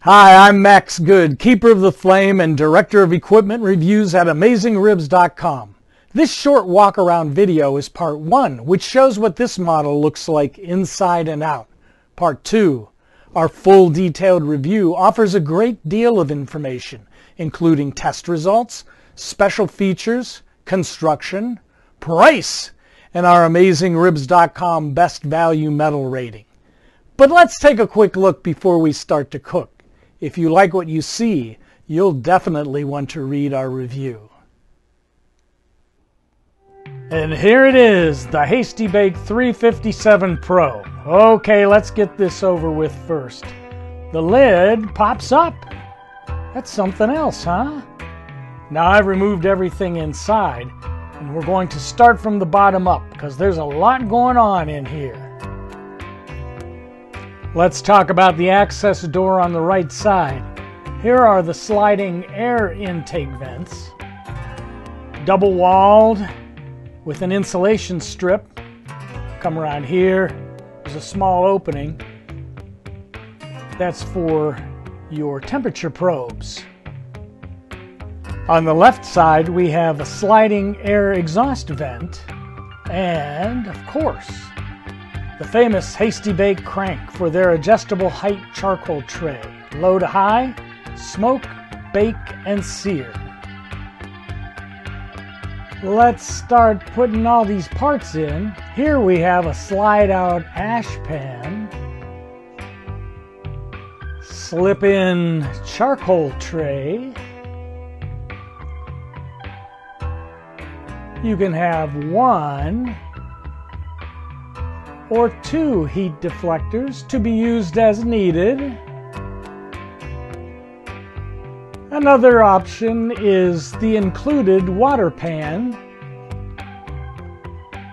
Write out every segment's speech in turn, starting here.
Hi, I'm Max Good, Keeper of the Flame and Director of Equipment Reviews at AmazingRibs.com. This short walk-around video is part 1, which shows what this model looks like inside and out. Part 2, our full detailed review, offers a great deal of information, including test results, special features, construction, price, and our AmazingRibs.com Best Value Metal rating. But let's take a quick look before we start to cook. If you like what you see, you'll definitely want to read our review. And here it is, the Hasty Bake 357 Pro. Okay, let's get this over with first. The lid pops up. That's something else, huh? Now I've removed everything inside, and we're going to start from the bottom up because there's a lot going on in here. Let's talk about the access door on the right side. Here are the sliding air intake vents, double walled with an insulation strip. Come around here, there's a small opening. That's for your temperature probes. On the left side we have a sliding air exhaust vent and, of course, the famous Hasty Bake crank for their adjustable height charcoal tray. Low to high, smoke, bake, and sear. Let's start putting all these parts in. Here we have a slide-out ash pan, slip-in charcoal tray. You can have 1 or 2 heat deflectors to be used as needed. Another option is the included water pan.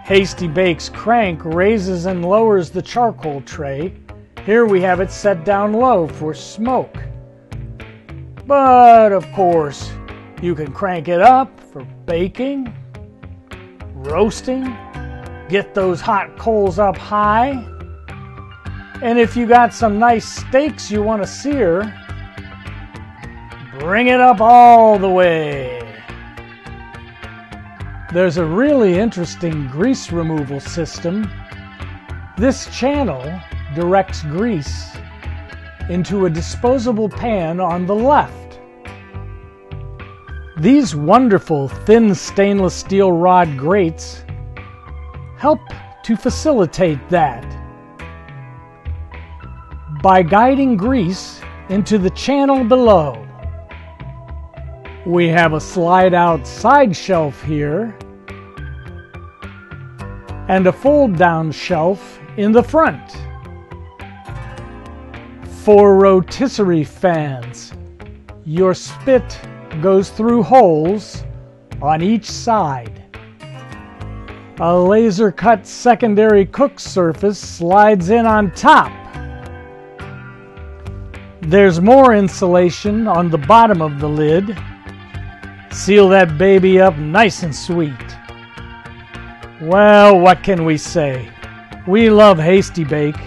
Hasty Bake's crank raises and lowers the charcoal tray. Here we have it set down low for smoke. But of course, you can crank it up for baking, roasting, get those hot coals up high. And if you got some nice steaks you want to sear, bring it up all the way. There's a really interesting grease removal system. This channel directs grease into a disposable pan on the left. These wonderful thin stainless steel rod grates help to facilitate that by guiding grease into the channel below. We have a slide-out side shelf here and a fold-down shelf in the front. 4 rotisserie fans. Your spit goes through holes on each side. A laser-cut secondary cook surface slides in on top. There's more insulation on the bottom of the lid. Seal that baby up nice and sweet. Well, what can we say? We love Hasty Bake,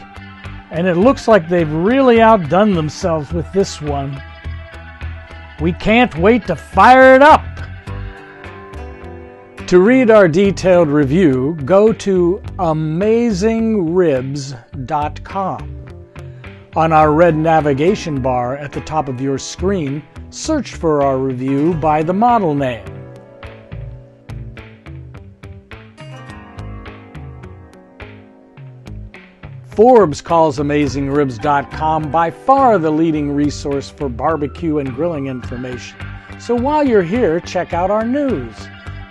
and it looks like they've really outdone themselves with this one. We can't wait to fire it up! To read our detailed review, go to AmazingRibs.com. On our red navigation bar at the top of your screen, search for our review by the model name. Forbes calls AmazingRibs.com by far the leading resource for barbecue and grilling information. So while you're here, check out our news,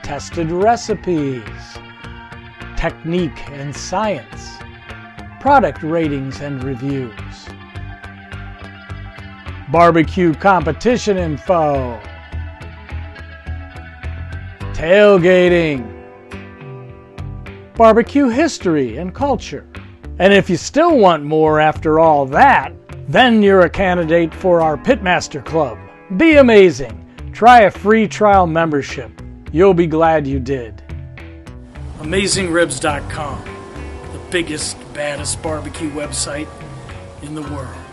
tested recipes, technique and science, product ratings and reviews, barbecue competition info, tailgating, barbecue history and culture. And if you still want more after all that, then you're a candidate for our Pitmaster Club. Be amazing. Try a free trial membership. You'll be glad you did. AmazingRibs.com, the biggest, baddest barbecue website in the world.